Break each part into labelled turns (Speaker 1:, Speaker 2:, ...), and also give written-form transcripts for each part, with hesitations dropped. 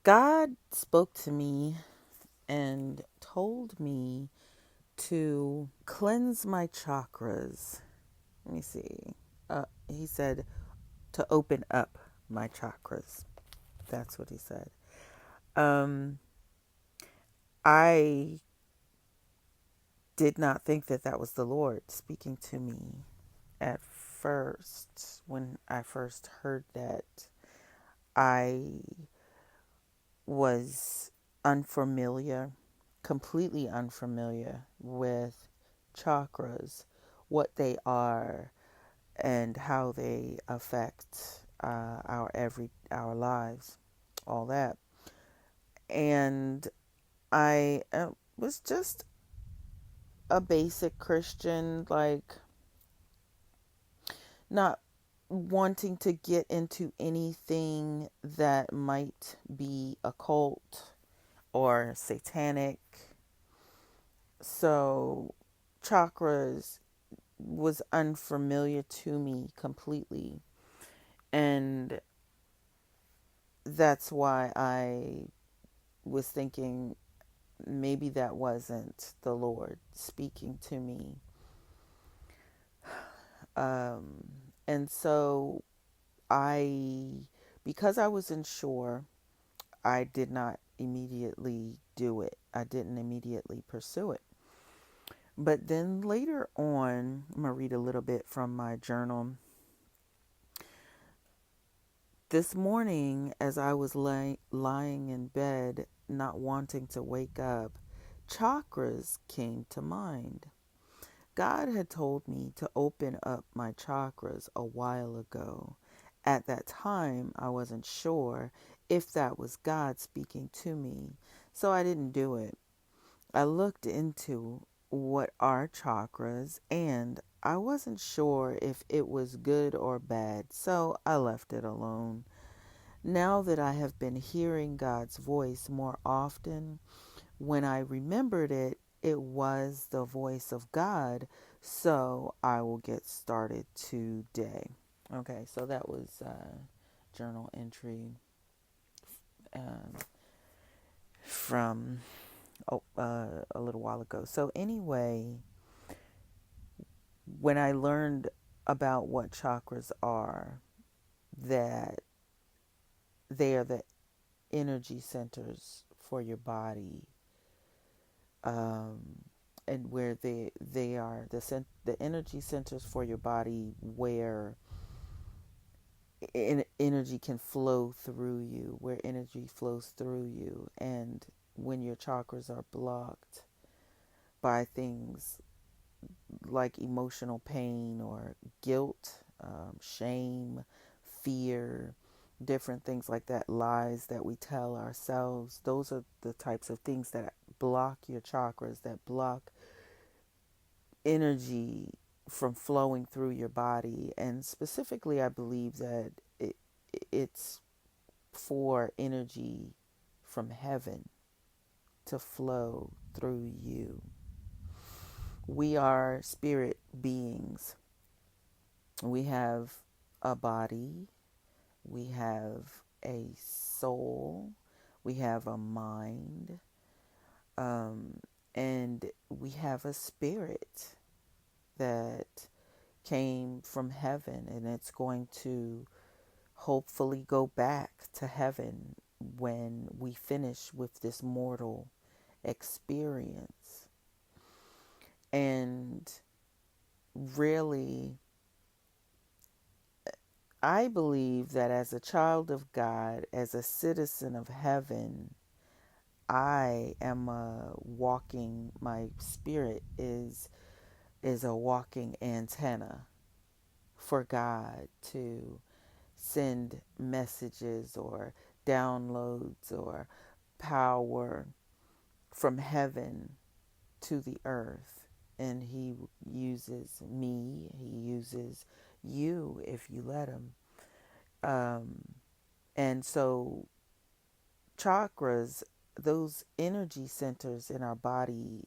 Speaker 1: God spoke to me and told me to cleanse my chakras. Let me see. He said to open up my chakras. That's what he said. Um, I did not think that that was the Lord speaking to me at first. When I first heard that, I was unfamiliar, completely unfamiliar with chakras, what they are, and how they affect our lives, all that. And I was just a basic Christian, like not wanting to get into anything that might be occult or satanic. So, chakras was unfamiliar to me completely. And that's why I was thinking maybe that wasn't the Lord speaking to me. Um, and so because I wasn't sure, I did not immediately do it. I didn't immediately pursue it. But then later on, I'm going to read a little bit from my journal. This morning, as I was lying in bed, not wanting to wake up, chakras came to mind. God had told me to open up my chakras a while ago. At that time, I wasn't sure if that was God speaking to me, so I didn't do it. I looked into what are chakras and I wasn't sure if it was good or bad, so I left it alone. Now that I have been hearing God's voice more often, when I remembered it, it was the voice of God, so I will get started today. Okay, so that was journal entry um, from a little while ago. So, anyway, when I learned about what chakras are, that they are the energy centers for your body, um, and where they are the energy centers for your body, where energy can flow through you, where energy flows through you, and when your chakras are blocked by things like emotional pain or guilt, shame, fear, different things like that, lies that we tell ourselves. Those are the types of things that block your chakras, that block energy from flowing through your body. And specifically, I believe that it's for energy from heaven to flow through you. We are spirit beings. We have a body, we have a soul, we have a mind, um, and we have a spirit that came from heaven, and it's going to hopefully go back to heaven when we finish with this mortal experience. And really, I believe that as a child of God, as a citizen of heaven, I am a walking, my spirit is a walking antenna for God to send messages or downloads or power from heaven to the earth. And he uses me, he uses you if you let him. Um, and so chakras, those energy centers in our body,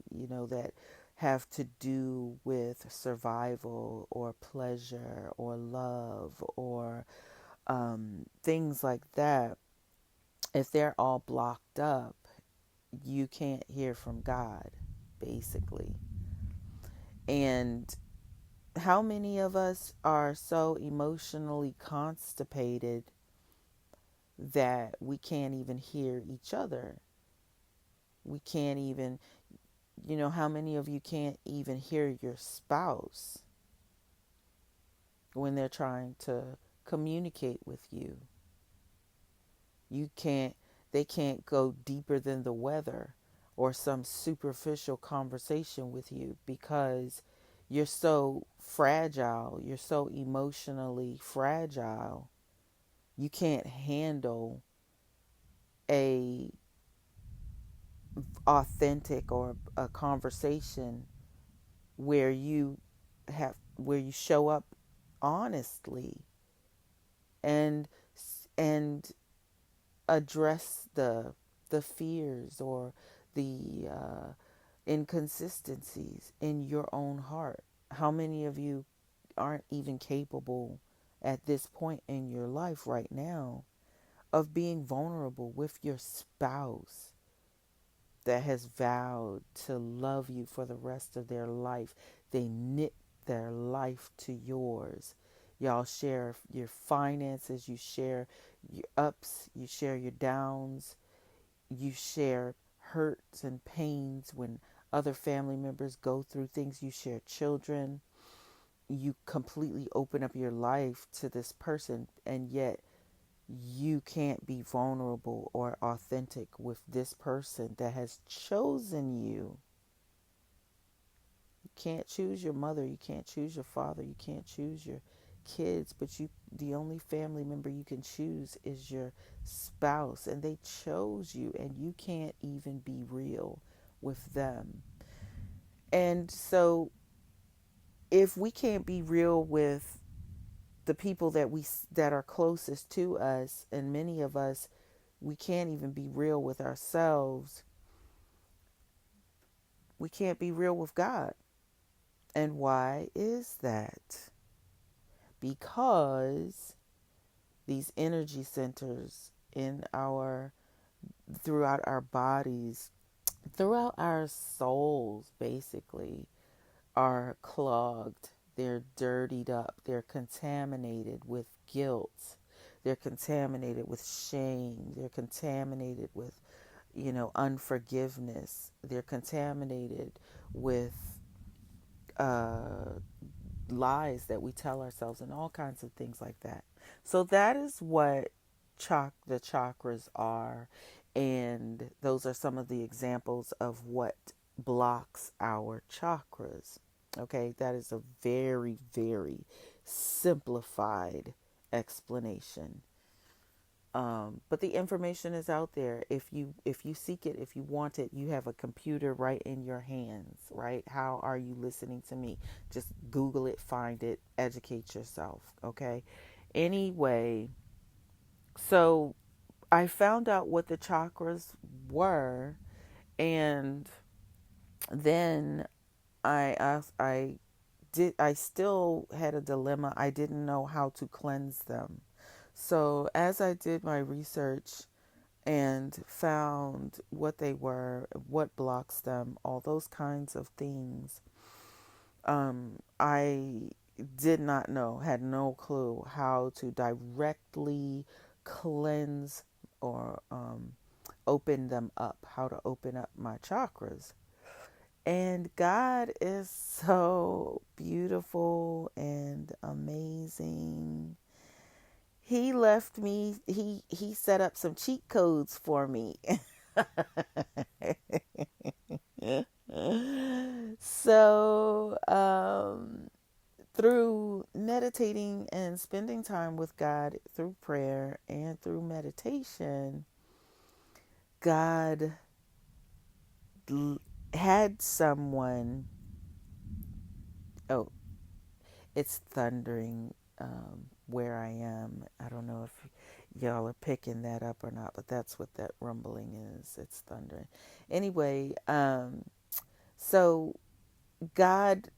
Speaker 1: that have to do with survival or pleasure or love or things like that, If they're all blocked up, you can't hear from God, basically. And how many of us are so emotionally constipated that we can't even hear each other? We can't even, how many of you can't even hear your spouse when they're trying to communicate with you? You can't, they can't go deeper than the weather or some superficial conversation with you because you're so fragile. You're so emotionally fragile. You can't handle a authentic or a conversation where you show up honestly and and address the fears or the inconsistencies in your own heart. How many of you aren't even capable at this point in your life right now of being vulnerable with your spouse that has vowed to love you for the rest of their life? They knit their life to yours. Y'all share your finances, you share your ups, you share your downs, you share hurts and pains when other family members go through things, you share children, you completely open up your life to this person, and yet you can't be vulnerable or authentic with this person that has chosen you. You can't choose your mother, you can't choose your father, you can't choose your kids, but the only family member you can choose is your spouse, and they chose you, and you can't even be real with them. And so if we can't be real with the people that are closest to us, and many of us, we can't even be real with ourselves, we can't be real with God. And why is that? Because these energy centers throughout our bodies, throughout our souls, basically, are clogged. They're dirtied up. They're contaminated with guilt. They're contaminated with shame. They're contaminated with, unforgiveness. They're contaminated with uh, lies that we tell ourselves and all kinds of things like that. So that is what the chakras are. And those are some of the examples of what blocks our chakras. Okay, that is a very, very simplified explanation. But the information is out there. If you seek it, if you want it, you have a computer right in your hands, right? How are you listening to me? Just Google it, find it, educate yourself, okay? Anyway, so I found out what the chakras were, and then I still had a dilemma. I didn't know how to cleanse them. So as I did my research and found what they were, what blocks them, all those kinds of things, I did not know, had no clue how to directly cleanse or open them up, how to open up my chakras. And God is so beautiful and amazing. He left me, he set up some cheat codes for me. So, through meditating and spending time with God through prayer and through meditation, God had someone. Oh, it's thundering where I am. I don't know if y'all are picking that up or not, but that's what that rumbling is. It's thundering. Anyway, so God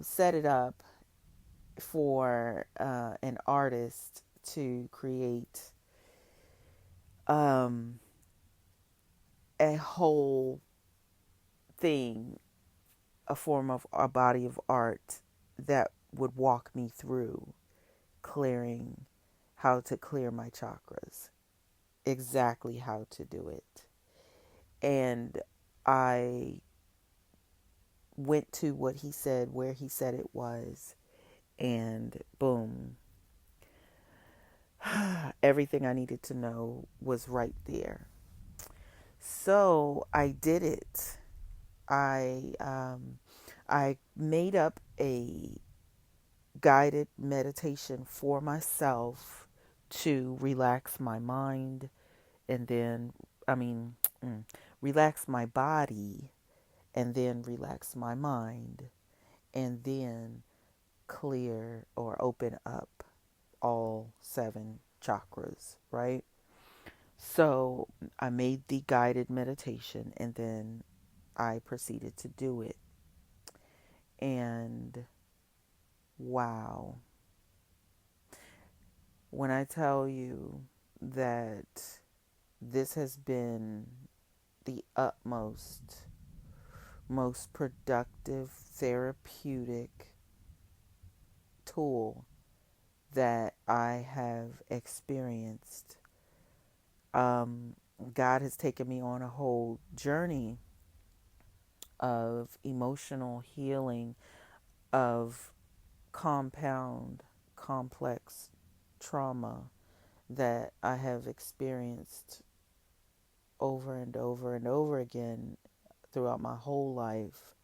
Speaker 1: set it up for an artist to create um, a whole thing, a form of a body of art that would walk me through clearing, how to clear my chakras, exactly how to do it. And I went to what he said, where he said it was, and boom, everything I needed to know was right there. So I did it. I I made up a guided meditation for myself to relax my mind, and then I mean relax my body, and then relax my mind, and then clear or open up all 7 chakras, right? So I made the guided meditation, and then I proceeded to do it. And wow, when I tell you that this has been the utmost, most productive therapeutic tool that I have experienced, um, God has taken me on a whole journey of emotional healing, of compound, complex trauma that I have experienced over and over and over again throughout my whole life.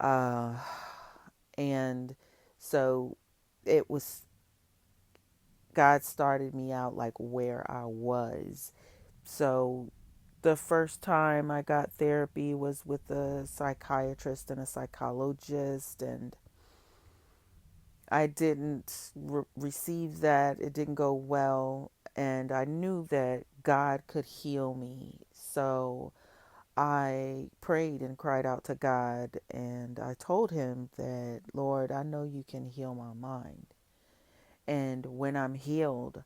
Speaker 1: Uh, and so it was, God started me out like where I was. So the first time I got therapy was with a psychiatrist and a psychologist, and I didn't receive that. It didn't go well, and I knew that God could heal me. So I prayed and cried out to God, and I told him that, Lord, I know you can heal my mind. And when I'm healed,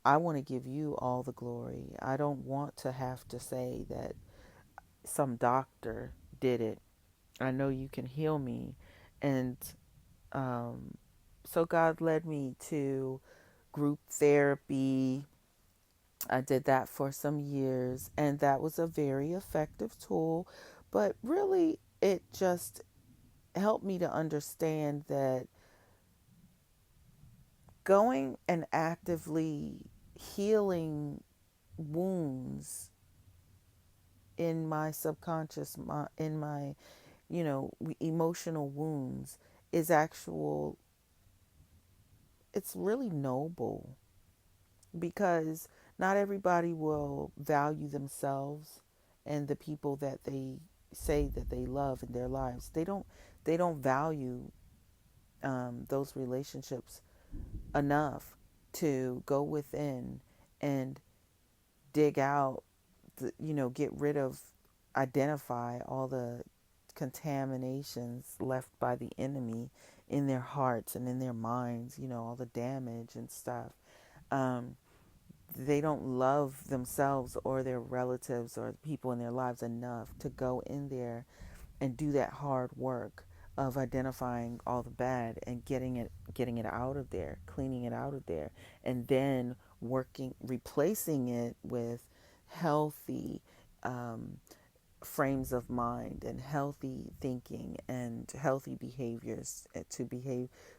Speaker 1: I want to give you all the glory. I don't want to have to say that some doctor did it. I know you can heal me. And um, so God led me to group therapy. I did that for some years, and that was a very effective tool. But really, it just helped me to understand that going and actively healing wounds in my subconscious, in my, emotional wounds is actual, it's really noble, because not everybody will value themselves and the people that they say that they love in their lives. They don't value those relationships enough to go within and dig out, get rid of, identify all the contaminations left by the enemy in their hearts and in their minds, all the damage and stuff. Um, they don't love themselves or their relatives or people in their lives enough to go in there and do that hard work of identifying all the bad and getting it out of there, cleaning it out of there, and then working, replacing it with healthy frames of mind and healthy thinking and healthy behaviors,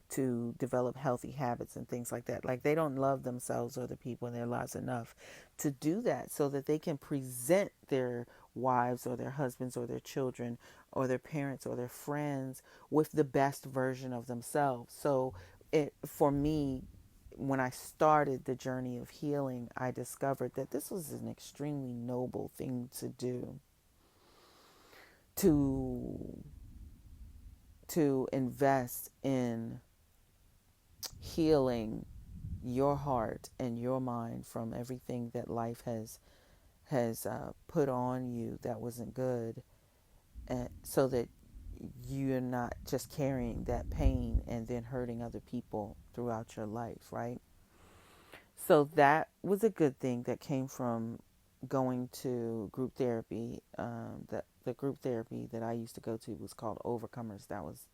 Speaker 1: to develop healthy habits and things like that. Like, they don't love themselves or the people in their lives enough to do that, so that they can present their wives or their husbands or their children or their parents or their friends with the best version of themselves. So for me, when I started the journey of healing, I discovered that this was an extremely noble thing to do, to invest in healing your heart and your mind from everything that life has put on you that wasn't good, and so that you're not just carrying that pain and then hurting other people throughout your life, right? So that was a good thing that came from going to group therapy. The group therapy that I used to go to was called Overcomers. That was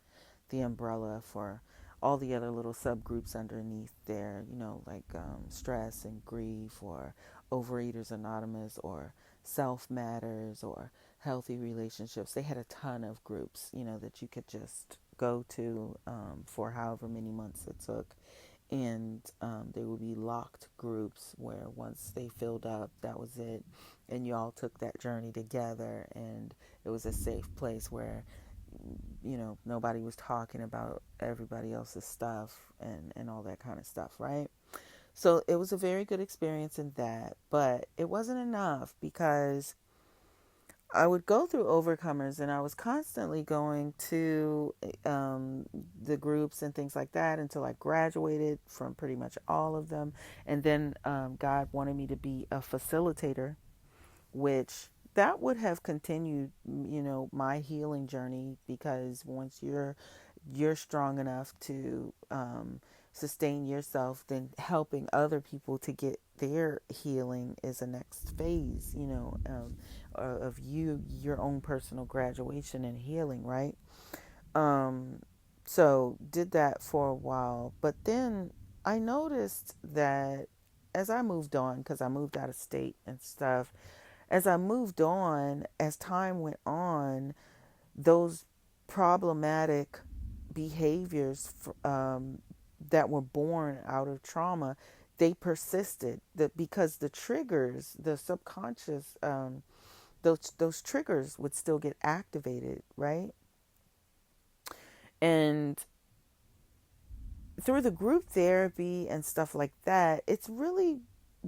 Speaker 1: the umbrella for all the other little subgroups underneath there, like stress and grief, or Overeaters Anonymous, or Self Matters, or Healthy Relationships. They had a ton of groups, that you could just go to for however many months it took. And they would be locked groups where once they filled up, that was it. And you all took that journey together. And it was a safe place where nobody was talking about everybody else's stuff and all that kind of stuff, right? So it was a very good experience in that, but it wasn't enough because I would go through Overcomers and I was constantly going to the groups and things like that until I graduated from pretty much all of them. And then God wanted me to be a facilitator, which that would have continued, my healing journey, because once you're strong enough to sustain yourself, then helping other people to get their healing is a next phase, of your own personal graduation and healing, right? Um, so did that for a while, but then I noticed that as I moved on, because I moved out of state and stuff, as I moved on, as time went on, those problematic behaviors that were born out of trauma, they persisted. Because the triggers, the subconscious, those triggers would still get activated, right? And through the group therapy and stuff like that, it's really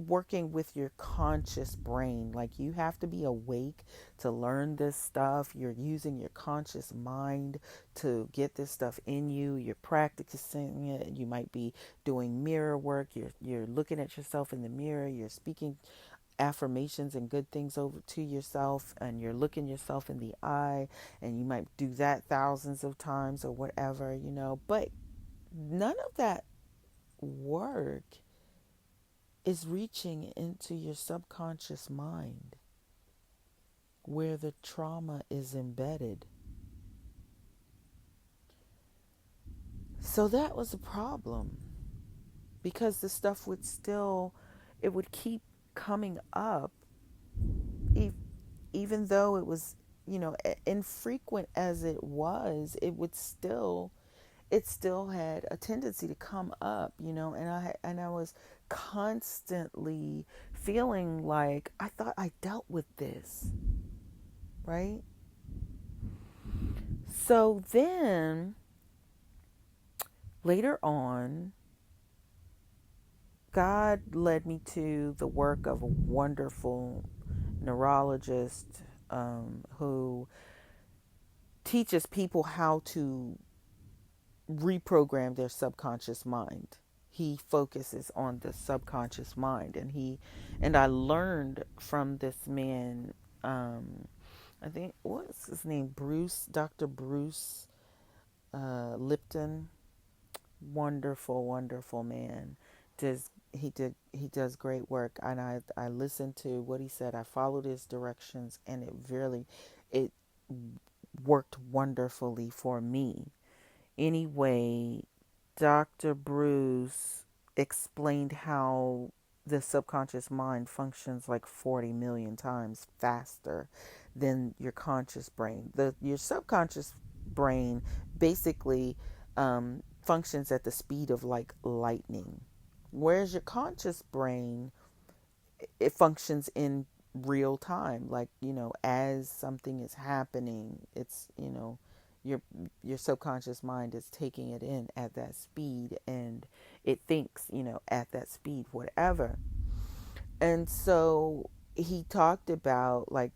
Speaker 1: working with your conscious brain. Like, you have to be awake to learn this stuff. You're using your conscious mind to get this stuff in you. You're practicing it. You might be doing mirror work. You're looking at yourself in the mirror. You're speaking affirmations and good things over to yourself, and you're looking yourself in the eye, and you might do that thousands of times or whatever, but none of that work is reaching into your subconscious mind where the trauma is embedded. So that was a problem, because the stuff it would keep coming up, even though it was, infrequent as it was, it still had a tendency to come up, and I was constantly feeling like I thought I dealt with this, right? So then later on, God led me to the work of a wonderful neurologist who teaches people how to reprogram their subconscious mind. He focuses on the subconscious mind, and I learned from this man. I think, what's his name? Dr. Bruce Lipton. Wonderful, wonderful man. He does great work, and I listened to what he said. I followed his directions, and it worked wonderfully for me. Anyway, Dr. Bruce explained how the subconscious mind functions like 40 million times faster than your conscious brain. Your subconscious brain basically functions at the speed of like lightning, whereas your conscious brain, it functions in real time, like, as something is happening, it's, your subconscious mind is taking it in at that speed, and it thinks, at that speed, whatever. And so he talked about like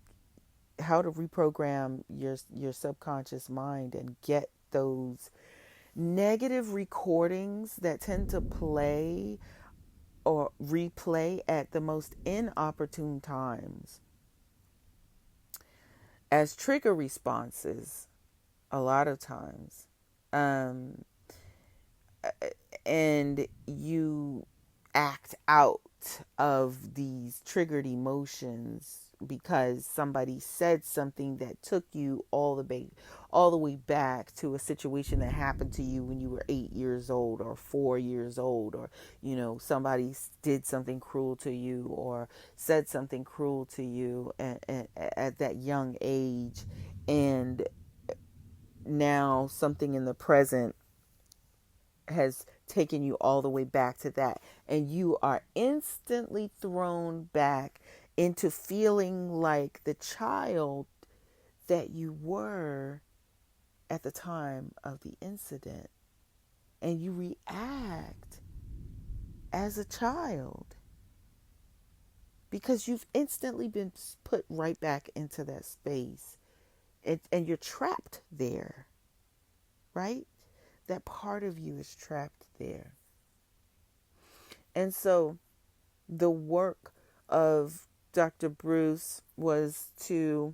Speaker 1: how to reprogram your subconscious mind and get those negative recordings that tend to play or replay at the most inopportune times as trigger responses a lot of times. And you act out of these triggered emotions because somebody said something that took you all the way back to a situation that happened to you when you were 8 years old or 4 years old, or somebody did something cruel to you or said something cruel to you at that young age, and now something in the present has taken you all the way back to that, and you are instantly thrown back into feeling like the child that you were at the time of the incident, and you react as a child because you've instantly been put right back into that space, and you're trapped there, right? That part of you is trapped there. And so the work of Dr. Bruce was to,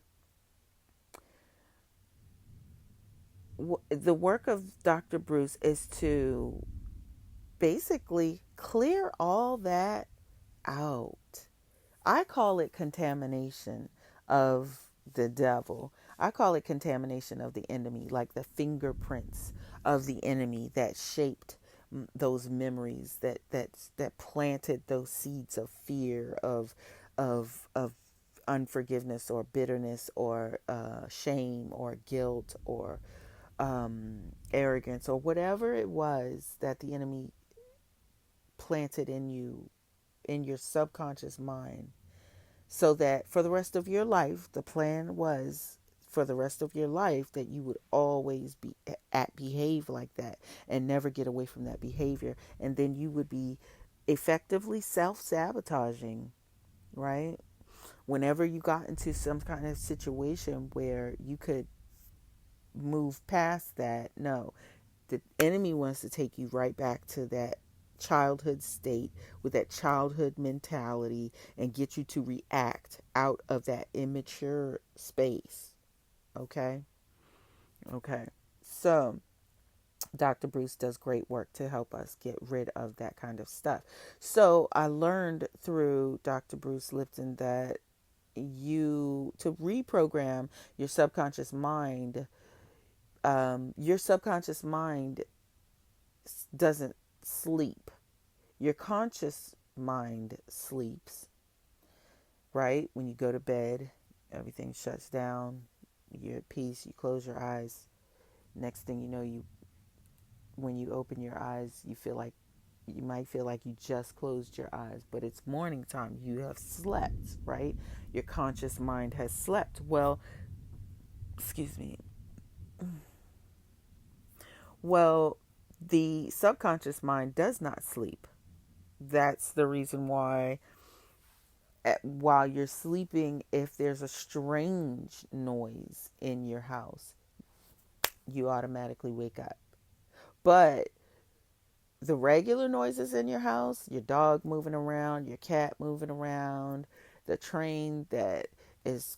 Speaker 1: the work of Dr. Bruce is to basically clear all that out. I call it contamination of the devil. I call it contamination of the enemy, like the fingerprints of the enemy that shaped those memories, that planted those seeds of fear, of unforgiveness or bitterness or shame or guilt or arrogance or whatever it was that the enemy planted in you, in your subconscious mind, so that for the rest of your life, the plan was for the rest of your life that you would always behave like that and never get away from that behavior. And then you would be effectively self-sabotaging, right? Whenever you got into some kind of situation where you could move past that, no, the enemy wants to take you right back to that childhood state with that childhood mentality and get you to react out of that immature space. Okay? Okay. So, Dr. Bruce does great work to help us get rid of that kind of stuff. So, I learned through Dr. Bruce Lipton that to reprogram your subconscious mind, your subconscious mind doesn't sleep. Your conscious mind sleeps, right? When you go to bed, everything shuts down. You're at peace. You close your eyes. Next thing you know, when you open your eyes, you might feel like you just closed your eyes, but it's morning time. You have slept, right? Your conscious mind has slept. Well, excuse me. Well, the subconscious mind does not sleep. That's the reason why while you're sleeping, if there's a strange noise in your house, you automatically wake up. But the regular noises in your house, your dog moving around, your cat moving around, the train that is,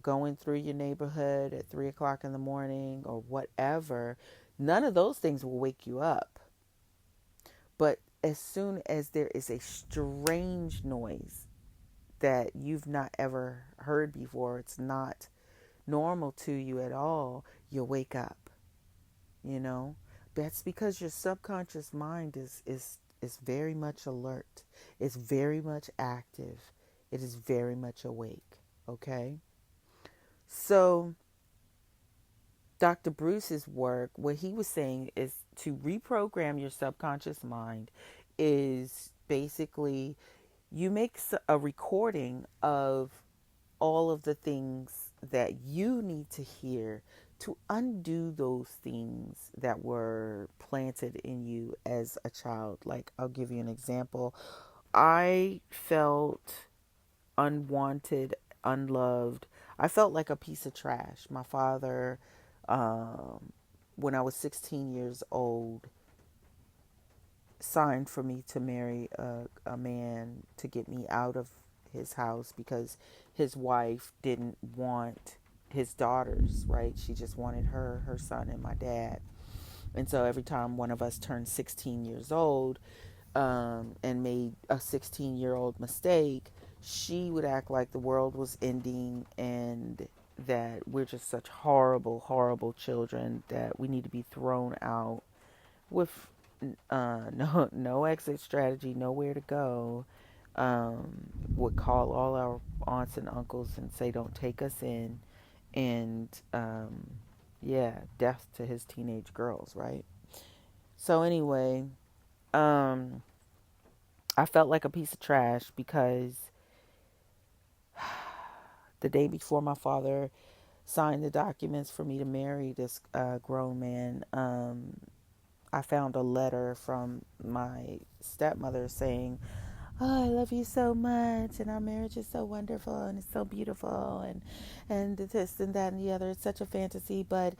Speaker 1: going through your neighborhood at 3 o'clock in the morning or whatever, none of those things will wake you up. But as soon as there is a strange noise that you've not ever heard before, it's not normal to you at all, you'll wake up. That's because your subconscious mind is very much alert. It's very much active. It is very much awake. Okay? So Dr. Bruce's work, what he was saying is to reprogram your subconscious mind is basically you make a recording of all of the things that you need to hear to undo those things that were planted in you as a child. Like, I'll give you an example. I felt unwanted, unloved. I felt like a piece of trash. My father, when I was 16 years old, signed for me to marry a man to get me out of his house because his wife didn't want his daughters, right? She just wanted her son, and my dad. And so every time one of us turned 16 years old, and made a 16-year-old mistake, she would act like the world was ending and that we're just such horrible, horrible children that we need to be thrown out with no exit strategy, nowhere to go. Would call all our aunts and uncles and say, "Don't take us in," and yeah, death to his teenage girls, right? So anyway, um, I felt like a piece of trash because the day before my father signed the documents for me to marry this grown man, I found a letter from my stepmother saying, "Oh, I love you so much, and our marriage is so wonderful, and it's so beautiful, and this and that and the other. It's such a fantasy, but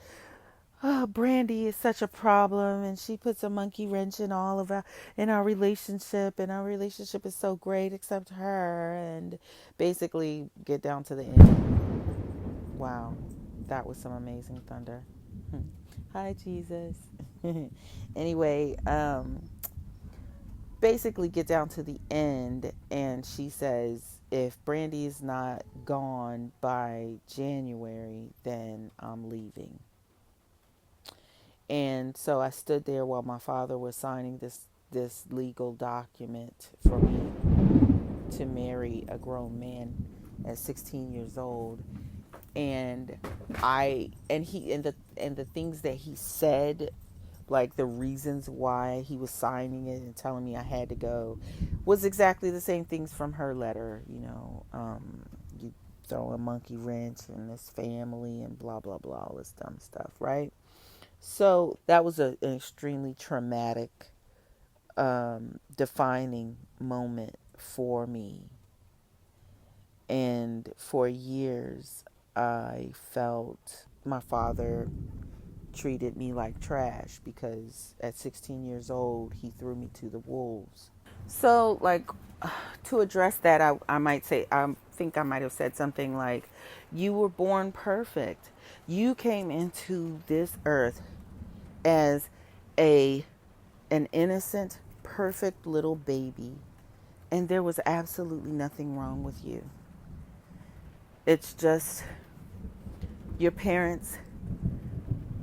Speaker 1: oh, Brandy is such a problem, and she puts a monkey wrench in all of our relationship, and our relationship is so great except her." And basically, get down to the end. Wow, that was some amazing thunder. Hi, Jesus. Anyway, basically get down to the end, and she says, if Brandy is not gone by January, then I'm leaving. And so I stood there while my father was signing this legal document for me to marry a grown man at 16 years old. And the things that he said, like the reasons why he was signing it and telling me I had to go, was exactly the same things from her letter. You throw a monkey wrench in this family and blah blah blah, all this dumb stuff, right? So that was an extremely traumatic, defining moment for me. And for years, I felt my father treated me like trash because at 16 years old, he threw me to the wolves. So, like, to address that, I might say, I think I might have said something like, "You were born perfect. You came into this earth as a an innocent, perfect little baby, and there was absolutely nothing wrong with you. It's just your parents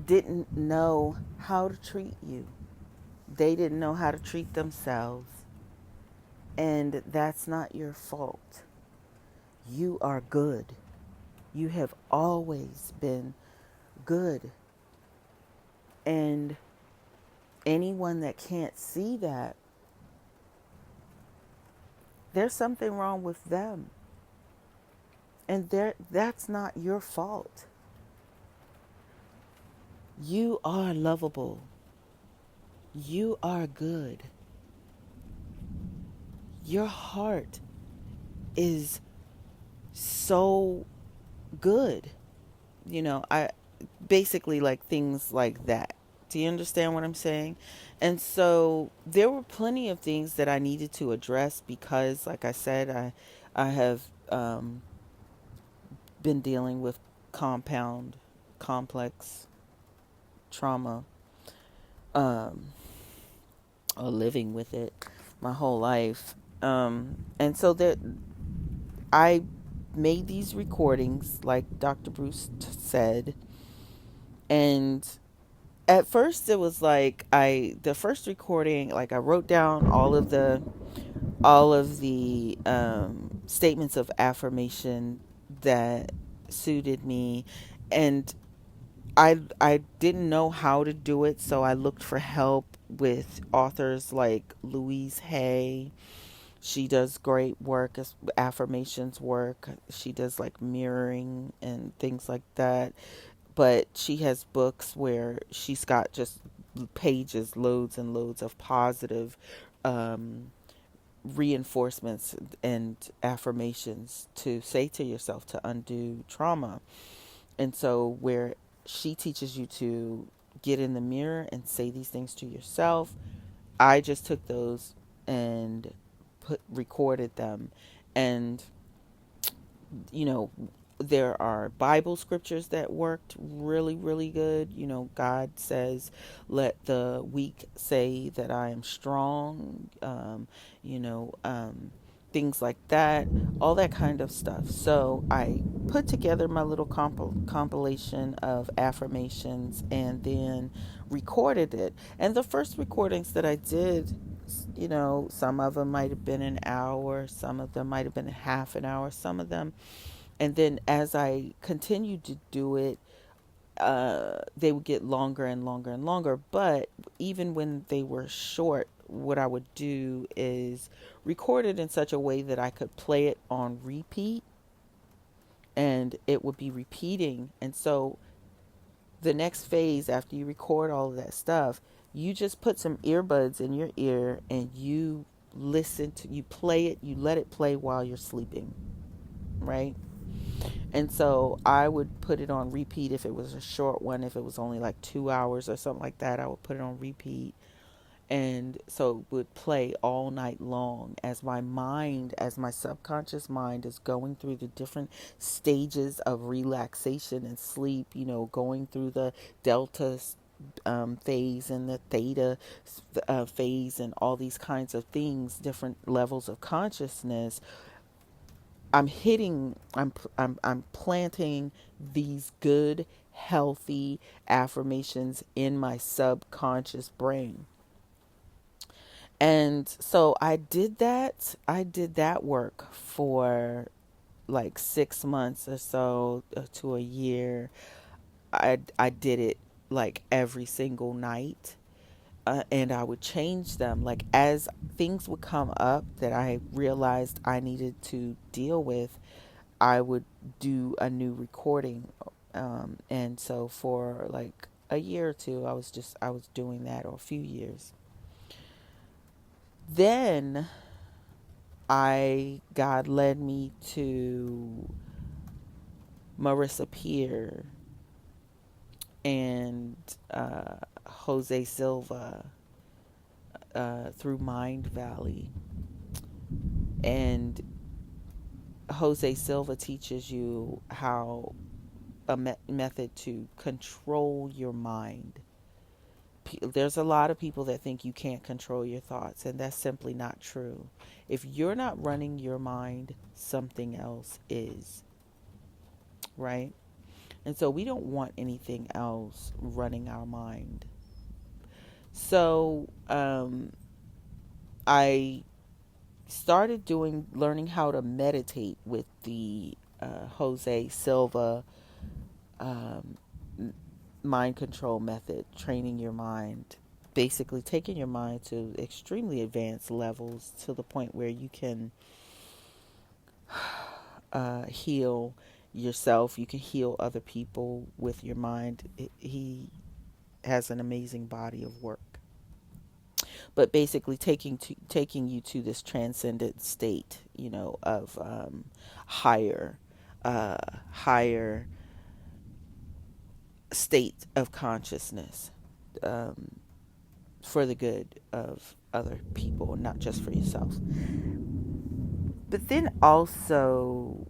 Speaker 1: didn't know how to treat you. They didn't know how to treat themselves, and that's not your fault. You are good. You have always been good. And anyone that can't see that, there's something wrong with them. And that's not your fault. You are lovable. You are good. Your heart is so good." I basically, like, things like that. Do you understand what I'm saying? And so there were plenty of things that I needed to address because, like I said, I have been dealing with compound complex trauma, um, or living with it my whole life. And so that I made these recordings, like Dr. Bruce said, and at first it was like the first recording, like I wrote down all of the statements of affirmation that suited me, and I didn't know how to do it, so I looked for help with authors like Louise Hay. She does great work as affirmations work. She does like mirroring and things like that. But she has books where she's got just pages, loads and loads of positive um, reinforcements and affirmations to say to yourself to undo trauma. And so, where she teaches you to get in the mirror and say these things to yourself, I just took those and recorded them. And, you know, There are Bible scriptures that worked really, really good. God says, let the weak say that I am strong, you know, things like that, all that kind of stuff. So I put together my little compilation of affirmations and then recorded it. And the first recordings that I did, some of them might have been an hour, some of them might have been half an hour, some of them. And then as I continued to do it, they would get longer and longer and longer. But even when they were short, what I would do is record it in such a way that I could play it on repeat, and it would be repeating. And so the next phase, after you record all of that stuff, you just put some earbuds in your ear and you you play it, you let it play while you're sleeping, right? And so I would put it on repeat if it was a short one. If it was only like 2 hours or something like that, I would put it on repeat. And so it would play all night long as my subconscious mind is going through the different stages of relaxation and sleep, going through the delta phase and the theta phase and all these kinds of things, different levels of consciousness. I'm planting these good, healthy affirmations in my subconscious brain. And so I did that. I did that work for like 6 months or so to a year. I did it like every single night. And I would change them. Like as things would come up that I realized I needed to deal with, I would do a new recording. And so for like a year or two, I was doing that, or a few years. Then God led me to Marissa Peer and Jose Silva through Mind Valley. And Jose Silva teaches you how a method to control your mind. There's a lot of people that think you can't control your thoughts, and that's simply not true. If you're not running your mind, something else is, right? And so we don't want anything else running our mind. So I started learning how to meditate with the Jose Silva um, mind control method, training your mind, basically taking your mind to extremely advanced levels to the point where you can heal yourself, you can heal other people with your mind. He has an amazing body of work. But basically taking you to this transcendent state, of higher higher state of consciousness, for the good of other people, not just for yourself. But then also,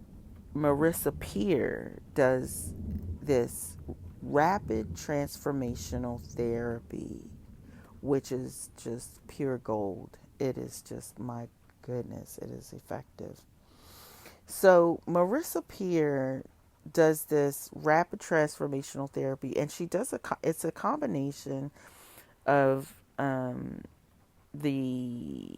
Speaker 1: Marissa Peer does this rapid transformational therapy, which is just pure gold. It is just, my goodness, it is effective. So Marissa Peer does this rapid transformational therapy, and she does it's a combination of the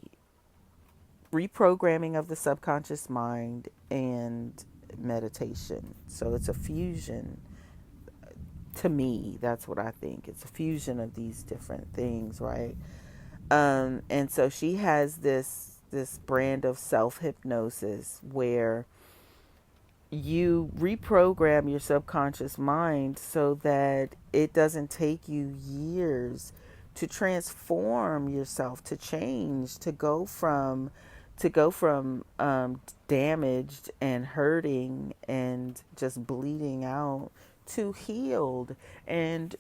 Speaker 1: reprogramming of the subconscious mind and meditation. So it's a fusion. To me, that's what I think. It's a fusion of these different things, right? And so she has this brand of self-hypnosis where you reprogram your subconscious mind so that it doesn't take you years to transform yourself, to change, to go from damaged and hurting and just bleeding out to healed and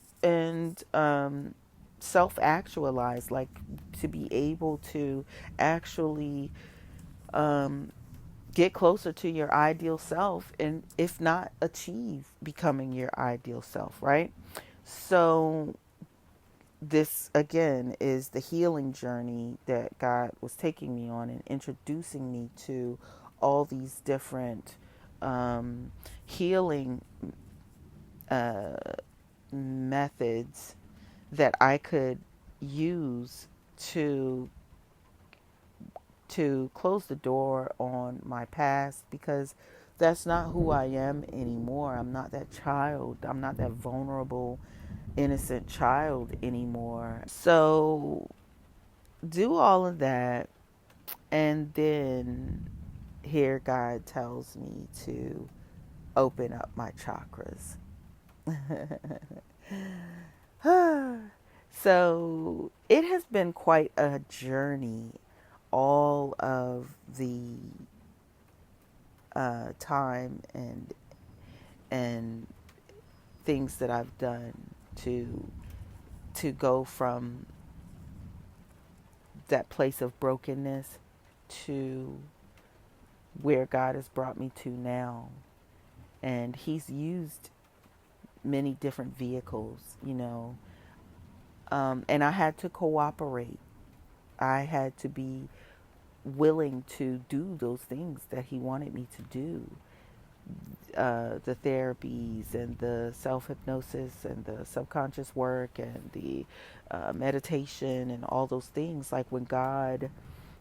Speaker 1: self-actualized, like to be able to actually get closer to your ideal self, and if not, achieve becoming your ideal self, right? So this again is the healing journey that God was taking me on and introducing me to all these different healing uh, methods that I could use to close the door on my past, because that's not who I am anymore. I'm not that child. I'm not that vulnerable, innocent child anymore. So do all of that, and then here God tells me to open up my chakras. So it has been quite a journey, all of the time and things that I've done to go from that place of brokenness to where God has brought me to now. And He's used many different vehicles, and I had to cooperate. I had to be willing to do those things that He wanted me to do. The therapies and the self hypnosis and the subconscious work and the meditation and all those things. Like when God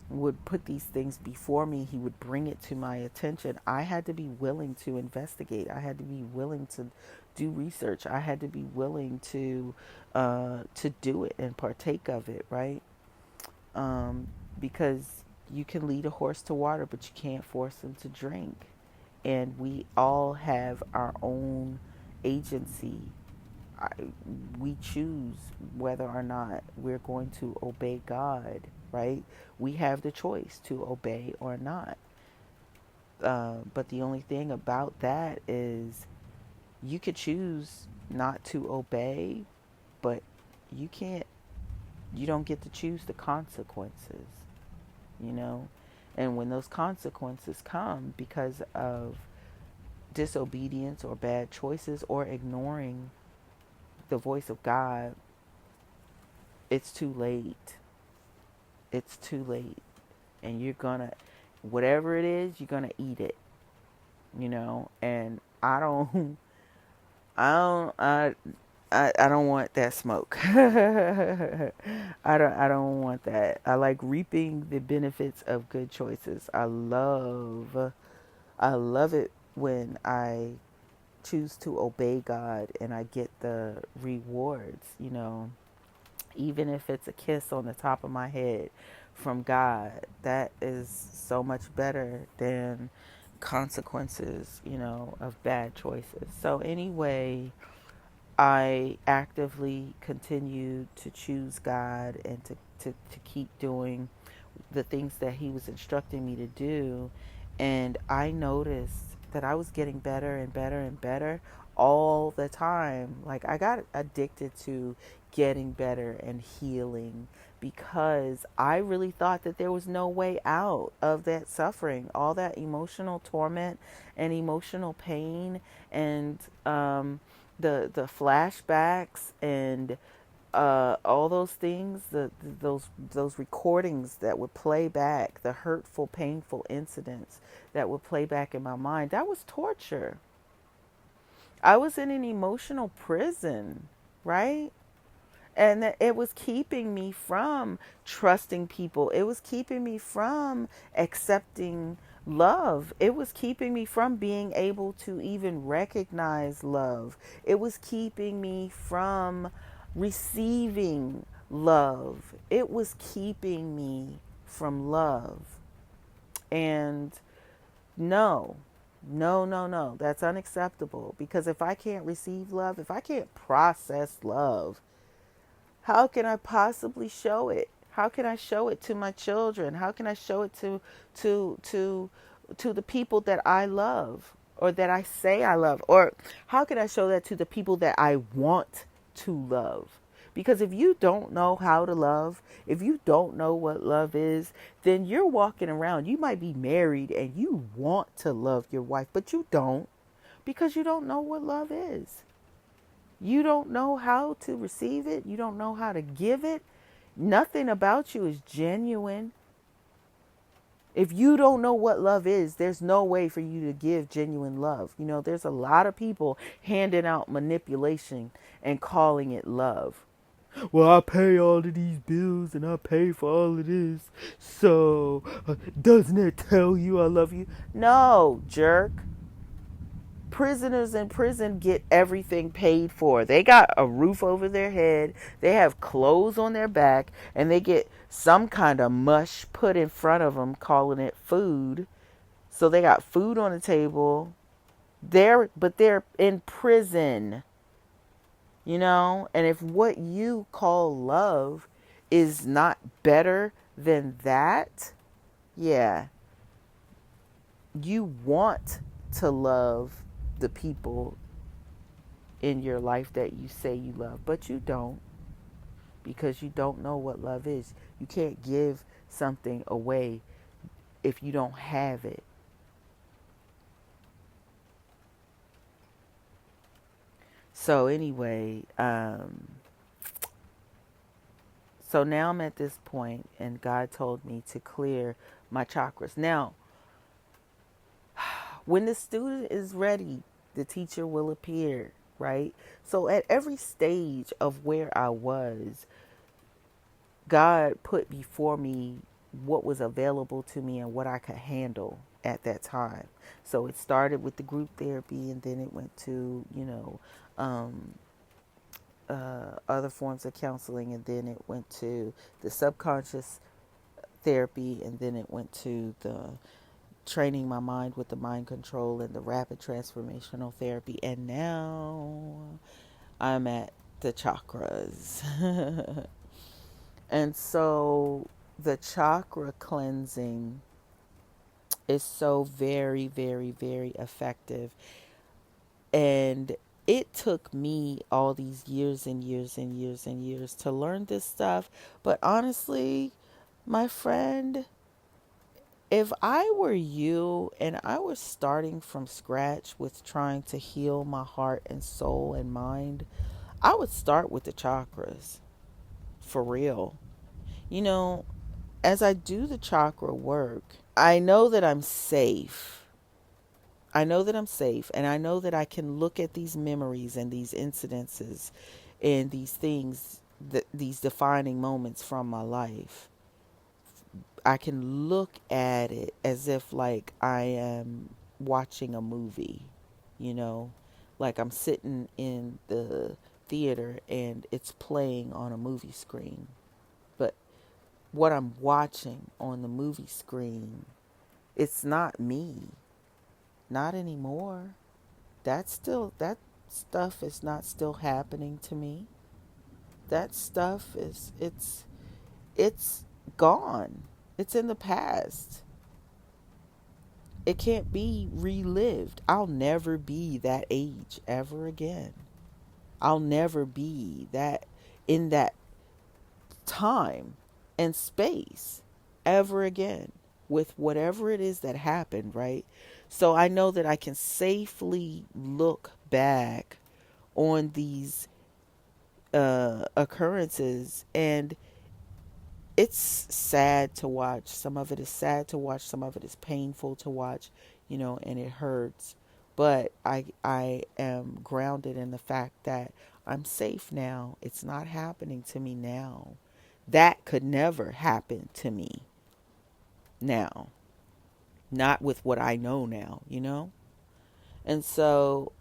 Speaker 1: would put these things before me, He would bring it to my attention. I had to be willing to investigate. I had to be willing to do research. I had to be willing to do it and partake of it, right? Because you can lead a horse to water, but you can't force him to drink. And we all have our own agency. I, we choose whether or not we're going to obey God, right? We have the choice to obey or not. But the only thing about that is you could choose not to obey, but you can't, you don't get to choose the consequences, you know? And when those consequences come because of disobedience or bad choices or ignoring the voice of God, it's too late. It's too late. And you're gonna, whatever it is, you're gonna eat it, and I don't, I don't, I don't want that smoke. I don't want that. I like reaping the benefits of good choices. I love it when I choose to obey God and I get the rewards, even if it's a kiss on the top of my head from God. That is so much better than consequences, of bad choices. So anyway, I actively continue to choose God and to keep doing the things that He was instructing me to do. And I noticed that I was getting better and better and better all the time. Like I got addicted to getting better and healing because I really thought that there was no way out of that suffering, all that emotional torment and emotional pain, and the flashbacks and all those things, those recordings that would play back, the hurtful, painful incidents that would play back in my mind. That was torture. I was in an emotional prison, right? And that it was keeping me from trusting people. It was keeping me from accepting love. It was keeping me from being able to even recognize love. It was keeping me from receiving love. It was keeping me from love. And no, no, no, no, that's unacceptable. Because if I can't receive love, if I can't process love, how can I possibly show it? How can I show it to my children? How can I show it to the people that I love or that I say I love? Or how can I show that to the people that I want to love? Because if you don't know how to love, if you don't know what love is, then you're walking around. You might be married and you want to love your wife, but you don't, because you don't know what love is. You don't know how to receive it. You don't know how to give it. Nothing about you is genuine. If you don't know what love is, there's no way for you to give genuine love. You know, there's a lot of people handing out manipulation and calling it love. Well, I pay all of these bills and I pay for all of this. So, doesn't it tell you I love you? No, jerk. Prisoners in prison get everything paid for. They got a roof over their head, they have clothes on their back, and they get some kind of mush put in front of them, calling it food. So they got food on the table. They're in prison, you know? And if what you call love is not better than that, yeah, you want to love the people in your life that you say you love, but you don't, because you don't know what love is. You can't give something away if you don't have it. So anyway, so now I'm at this point, and God told me to clear my chakras. Now, when the student is ready, the teacher will appear, right? So at every stage of where I was, God put before me what was available to me and what I could handle at that time. So it started with the group therapy, and then it went to, um, other forms of counseling, and then it went to the subconscious therapy, and then it went to the training my mind with the mind control and the rapid transformational therapy, and now I'm at the chakras. And so the chakra cleansing is so very, very, very effective. And it took me all these years and years and years and years to learn this stuff. But honestly, my friend, if I were you and I was starting from scratch with trying to heal my heart and soul and mind, I would start with the chakras. For real. You know, as I do the chakra work, I know that I'm safe. I know that I'm safe, and I know that I can look at these memories and these incidences and these things, these defining moments from my life. I can look at it as if like I am watching a movie, you know, like I'm sitting in the theater and it's playing on a movie screen. But what I'm watching on the movie screen, it's not me. Not anymore. That stuff is not still happening to me. That stuff it's gone. It's in the past. It can't be relived. I'll never be that age ever again. I'll never be that in that time and space ever again with whatever it is that happened, right? So I know that I can safely look back on these occurrences, and it's sad to watch. Some of it is sad to watch, some of it is painful to watch, and it hurts. But I am grounded in the fact that I'm safe now. It's not happening to me now. That could never happen to me now. Not with what I know now. And so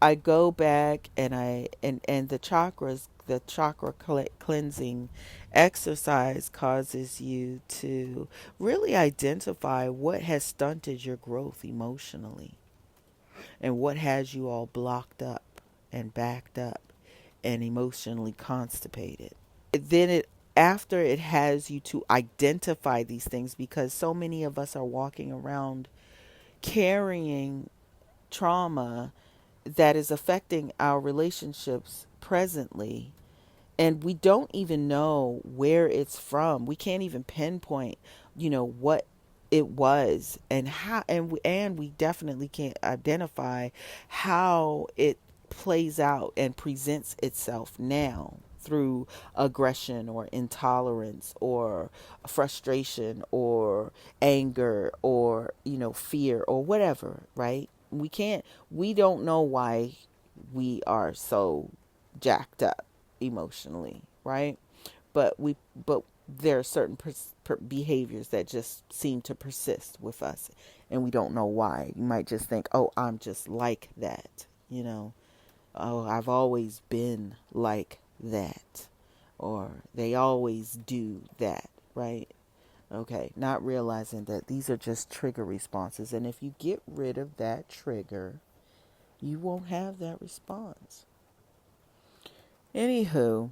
Speaker 1: I go back and and the chakras, the chakra cleansing exercise causes you to really identify what has stunted your growth emotionally and what has you all blocked up and backed up and emotionally constipated. Then after it has you to identify these things, because so many of us are walking around carrying trauma that is affecting our relationships presently, and we don't even know where it's from. We can't even pinpoint, what it was and how, and we definitely can't identify how it plays out and presents itself now through aggression or intolerance or frustration or anger or fear or whatever, right? We don't know why we are so jacked up emotionally, right? But there are certain behaviors that just seem to persist with us, and we don't know why. You might just think, "Oh, I'm just like that," "Oh, I've always been like that," or "They always do that," right? Okay, not realizing that these are just trigger responses, and if you get rid of that trigger, you won't have that response. Anywho,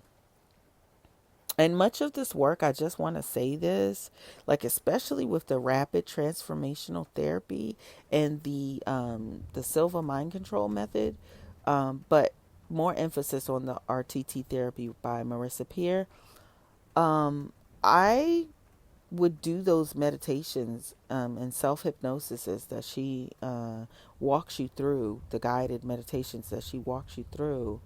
Speaker 1: and much of this work, I just want to say this, like especially with the rapid transformational therapy and the Silva mind control method, but more emphasis on the RTT therapy by Marissa Peer. I would do those meditations and self hypnosis that she walks you through, the guided meditations that she walks you through.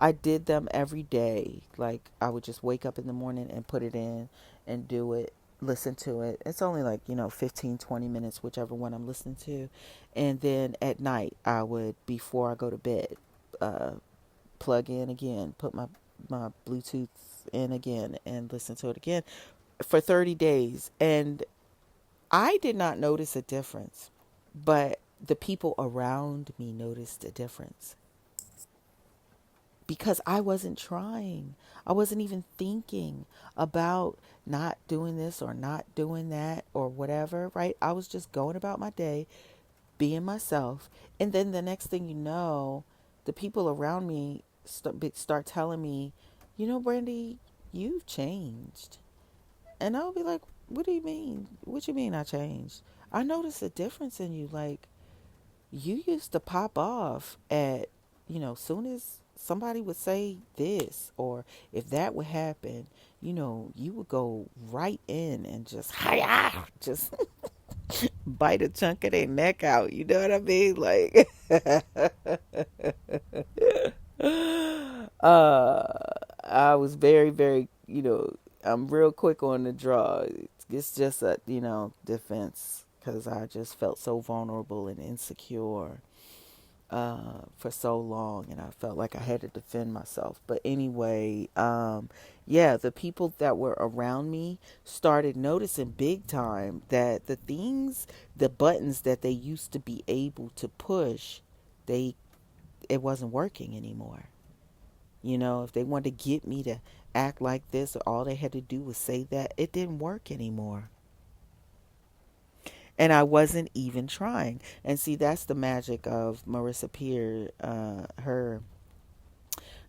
Speaker 1: I did them every day. Like I would just wake up in the morning and put it in and do it, listen to it. It's only like, 15, 20 minutes, whichever one I'm listening to. And then at night, I would, before I go to bed, uh, plug in again, put my Bluetooth in again and listen to it again for 30 days. And I did not notice a difference, but the people around me noticed a difference because I wasn't trying. I wasn't even thinking about not doing this or not doing that or whatever, right? I was just going about my day, being myself. And then the next thing you know, the people around me start telling me, Brandy, you've changed. And I'll be like, what do you mean? What you mean I changed? I noticed a difference in you. Like, you used to pop off at, soon as somebody would say this or if that would happen, you would go right in and just, hi just bite a chunk of their neck out. You know what I mean? Like, uh, I was very, very, I'm real quick on the draw. It's just a, defense because I just felt so vulnerable and insecure for so long, and I felt like I had to defend myself. But anyway, yeah, the people that were around me started noticing big time that the buttons that they used to be able to push, they it wasn't working anymore. If they wanted to get me to act like this, all they had to do was say that, it didn't work anymore. And I wasn't even trying. And see, that's the magic of Marissa Peer, her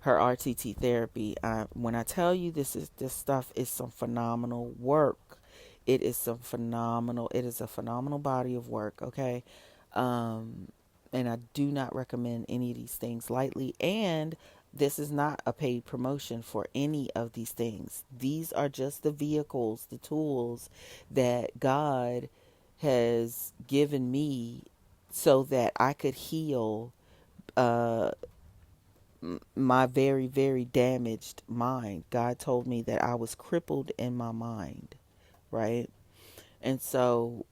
Speaker 1: RTT therapy. When I tell you this stuff is some phenomenal work. It is a phenomenal body of work. Okay. Um, and I do not recommend any of these things lightly. And this is not a paid promotion for any of these things. These are just the vehicles, the tools that God has given me so that I could heal uh, my very, very damaged mind. God told me that I was crippled in my mind, right? And so,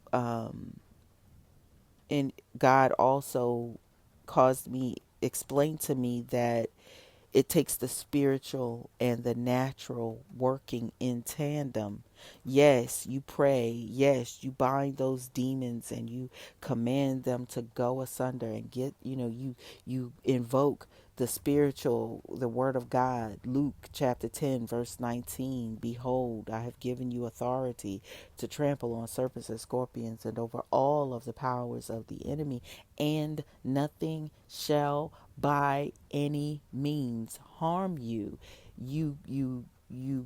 Speaker 1: and God also explained to me that it takes the spiritual and the natural working in tandem. Yes, you pray. Yes, you bind those demons and you command them to go asunder and you invoke the spiritual, the word of God. Luke chapter 10, verse 19. Behold, I have given you authority to trample on serpents and scorpions and over all of the powers of the enemy, and nothing shall by any means harm you. You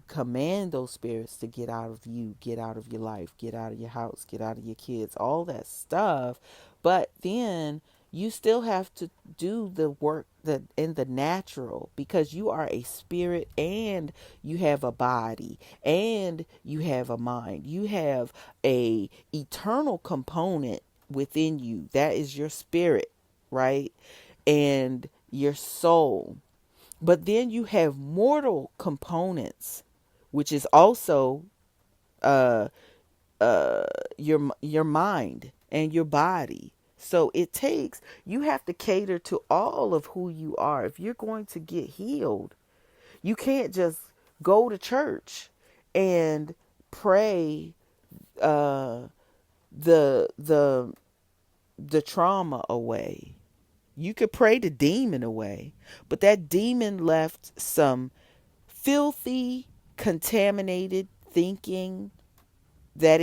Speaker 1: command those spirits to get out of you, get out of your life, get out of your house, get out of your kids, all that stuff. But then You still have to do the work that in the natural, because you are a spirit and you have a body and you have a mind. You have a eternal component within you. That is your spirit, right? And your soul. But then you have mortal components, which is also uh your mind and your body. So it takes, you have to cater to all of who you are. If you're going to get healed, you can't just go to church and pray uh the the the trauma away. You could pray the demon away, but that demon left some filthy, contaminated thinking, that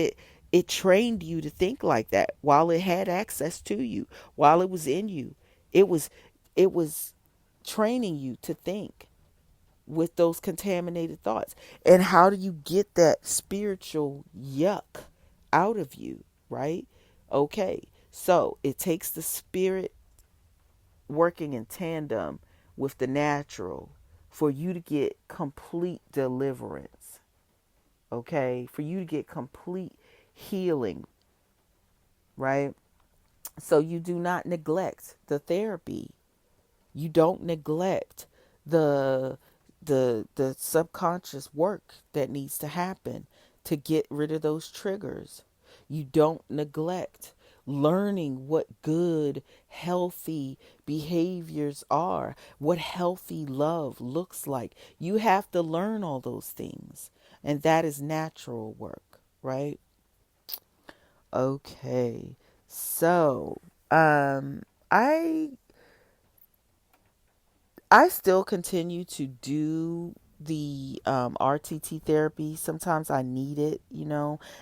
Speaker 1: it trained you to think like that while it had access to you, while it was in you. It was it was training you to think with those contaminated thoughts. And how do you get that spiritual yuck out of you, right? Okay, so it takes the spirit working in tandem with the natural for you to get complete deliverance, okay? For you to get complete healing, right? So you do not neglect the therapy. You don't neglect the the subconscious work that needs to happen to get rid of those triggers. You don't neglect learning what good, healthy behaviors are, what healthy love looks like. You have to learn all those things. And that is natural work, right? Okay. So, I still continue to do the RTT therapy. Sometimes I need it,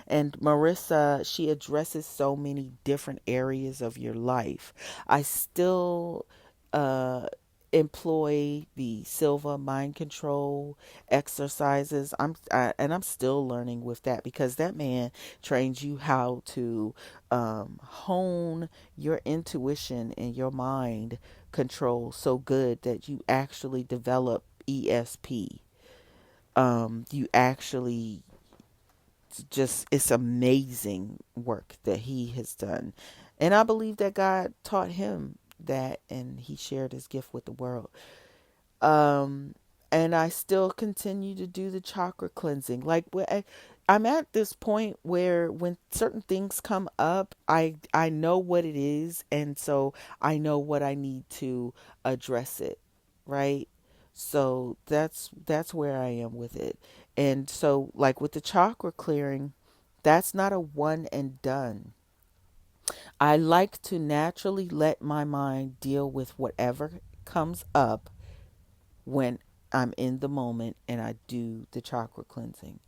Speaker 1: And Marissa, she addresses so many different areas of your life. I still uh, employ the Silva mind control exercises. And I'm still learning with that, because that man trains you how to hone your intuition and your mind control so good that you actually develop ESP. You actually just, it's amazing work that he has done. And I believe that God taught him that, and he shared his gift with the world. Um, and I still continue to do the chakra cleansing. Like, I'm at this point where when certain things come up, I know what it is, and so I know what I need to address it, right? So that's where I am with it. And so, like with the chakra clearing, that's not a one and done. I like to naturally let my mind deal with whatever comes up when I'm in the moment and I do the chakra cleansing.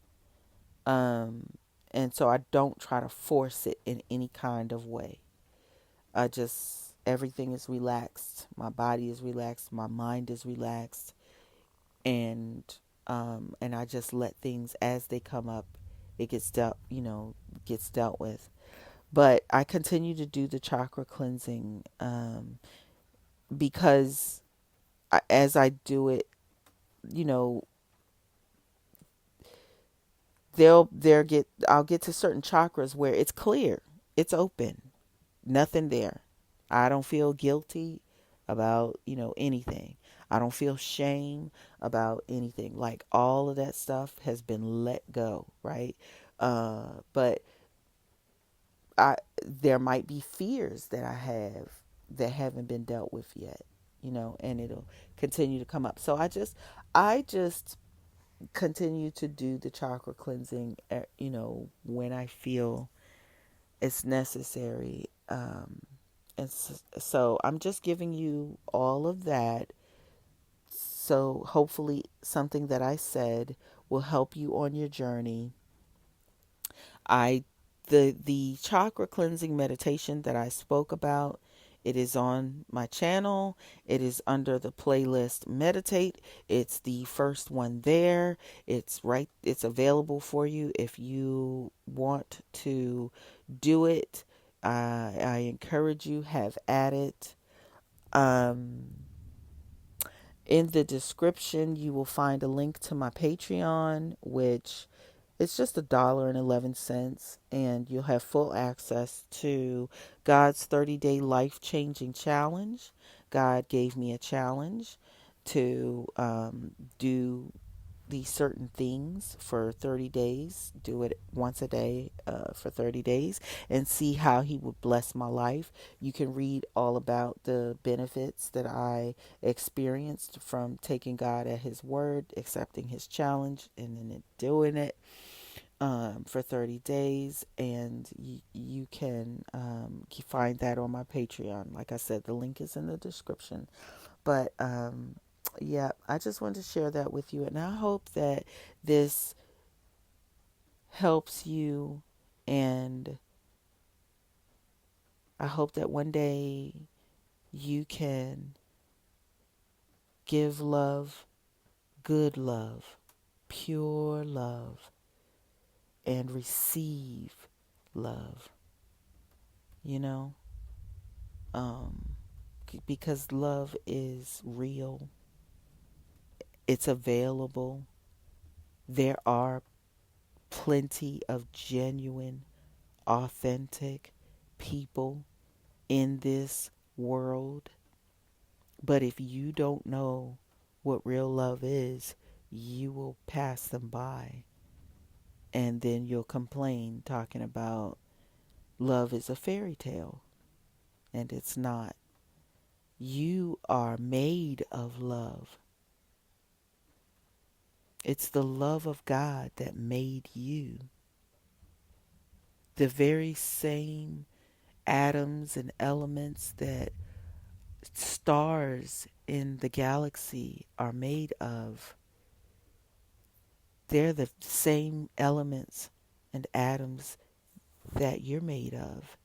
Speaker 1: Um, and so I don't try to force it in any kind of way. I just, everything is relaxed. My body is relaxed. My mind is relaxed. And, and I just let things as they come up, it gets gets dealt with. But I continue to do the chakra cleansing, because as I do it, you know, I'll get to certain chakras where it's clear, it's open, nothing there. I don't feel guilty about, anything. I don't feel shame about anything. Like, all of that stuff has been let go, right? But I there might be fears that I have that haven't been dealt with yet, and it'll continue to come up. So I just continue to do the chakra cleansing, when I feel it's necessary. And so I'm just giving you all of that. So hopefully something that I said will help you on your journey. I the chakra cleansing meditation that I spoke about, it is on my channel. It is under the playlist Meditate. It's the first one there. It's available for you if you want to do it. I encourage you, have at it. Um, in the description, you will find a link to my Patreon, which it's just $1.11, and you'll have full access to God's 30-day life-changing challenge. God gave me a challenge to do these certain things for 30 days, do it once a day for 30 days, and see how He would bless my life. You can read all about the benefits that I experienced from taking God at His word, accepting His challenge, and then doing it for 30 days. And you can find that on my Patreon. Like I said, the link is in the description. But yeah, I just wanted to share that with you. And I hope that this helps you. And I hope that one day you can give love, good love, pure love, and receive love, you know, because love is real, it's available. There are plenty of genuine, authentic people in this world. But if you don't know what real love is, you will pass them by. And then you'll complain talking about love is a fairy tale. And it's not. You are made of love. It's the love of God that made you. The very same atoms and elements that stars in the galaxy are made of, they're the same elements and atoms that you're made of.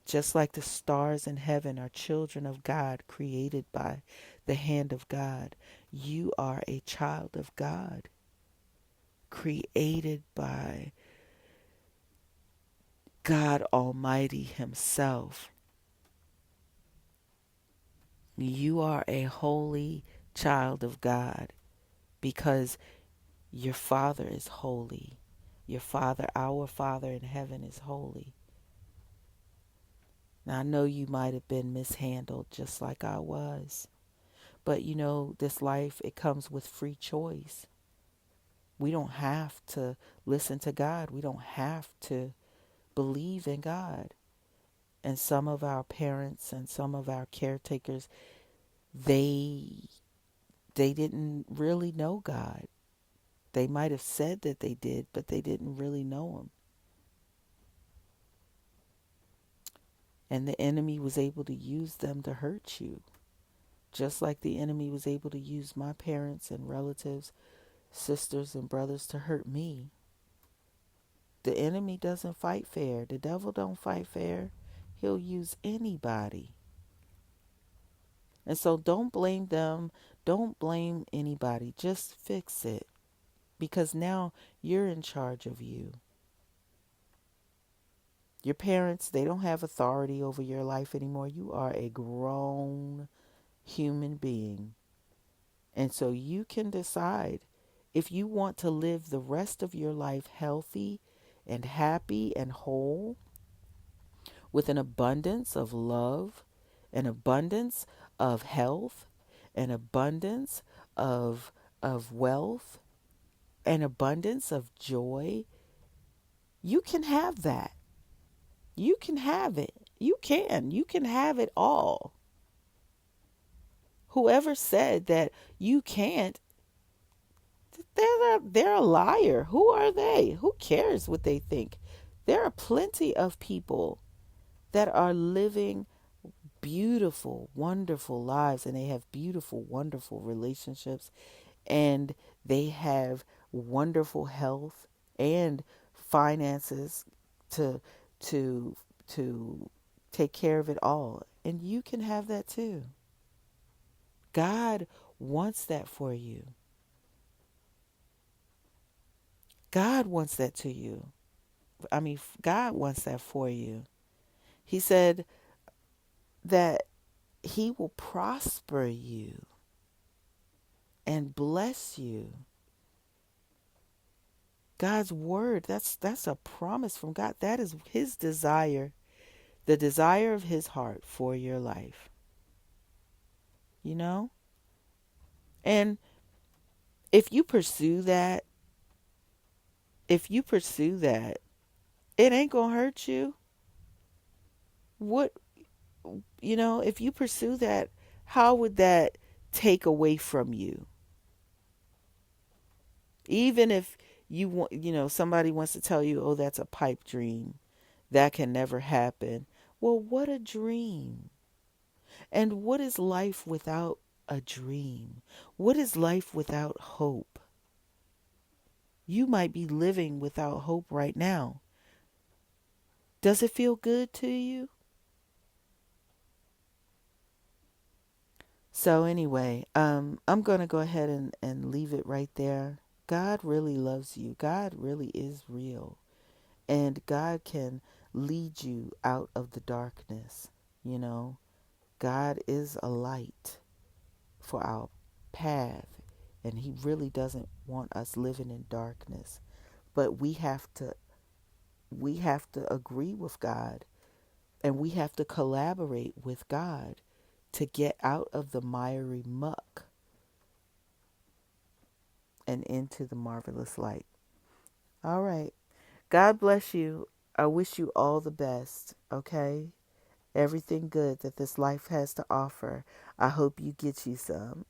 Speaker 1: Just like the stars in heaven are children of God, created by the hand of God, you are a child of God, created by God Almighty Himself. You are a holy child of God because your Father is holy. Your Father, our Father in heaven, is holy. Now, I know you might have been mishandled just like I was. But you know, this life, it comes with free choice. We don't have to listen to God. We don't have to believe in God. And some of our parents and some of our caretakers, they didn't really know God. They might have said that they did, but they didn't really know Him. And the enemy was able to use them to hurt you. Just like the enemy was able to use my parents and relatives, sisters and brothers to hurt me. The enemy doesn't fight fair. The devil don't fight fair. He'll use anybody. And so don't blame them. Don't blame anybody. Just fix it. Because now you're in charge of you. Your parents, they don't have authority over your life anymore. You are a grown human being. And so you can decide if you want to live the rest of your life healthy and happy and whole, with an abundance of love, an abundance of health, an abundance of wealth, an abundance of joy. You can have that. You can have it. You can have it all. Whoever said that you can't, they're a liar. Who are they? Who cares what they think? There are plenty of people that are living beautiful, wonderful lives, and they have beautiful, wonderful relationships, and they have wonderful health and finances to to to take care of it all. And you can have that too. God wants that for you. God wants that to you. God wants that for you. He said that he will prosper you and bless you. God's word, that's a promise from God. That is his desire, the desire of his heart for your life. You know? And if you pursue that, if you pursue that, it ain't going to hurt you. What, if you pursue that, how would that take away from you? Even if you want, somebody wants to tell you, oh, that's a pipe dream. That can never happen. Well, what a dream. And what is life without a dream? What is life without hope? You might be living without hope right now. Does it feel good to you? So anyway, I'm going to go ahead and leave it right there. God really loves you. God really is real. And God can lead you out of the darkness. God is a light for our path. And he really doesn't want us living in darkness. But we have to agree with God, and we have to collaborate with God to get out of the miry muck and into the marvelous light. All right. God bless you. I wish you all the best, okay? Everything good that this life has to offer. I hope you get you some.